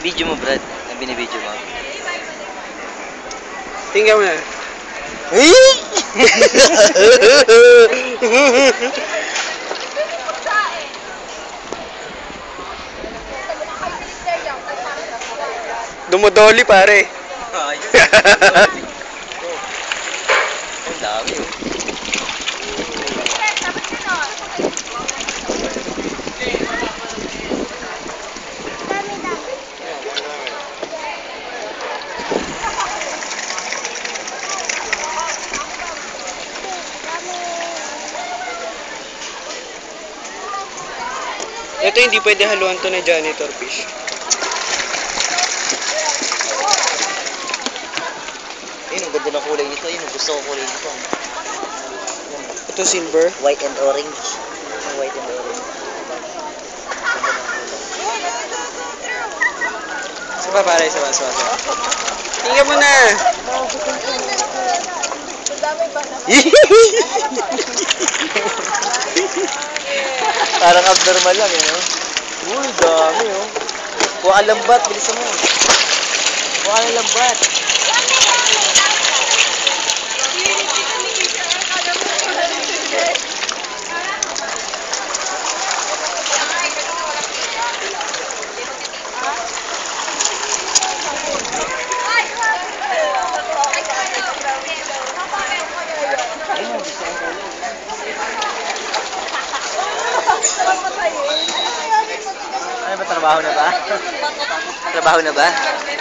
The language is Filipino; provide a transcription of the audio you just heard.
Video mo, Brad. Ang binibideo mo. Tingnan mo na. Dumodoli pare. Ayos. Ang dami oh. Ito hindi pwede haluan to na janitor fish. Ayun, ang ganda ng kulay nito. Ayun, gusto ko kulay nito. Ito silver. White and orange. White and orange. Saba pare, saba. Tingnan mo na. Parang abnormal lang eh, no? Uy, dami oh. Kuha ka lambat, bilisan mo. Kuha ka ng lambat. Ano ba, trabaho na ba? Trabaho na ba?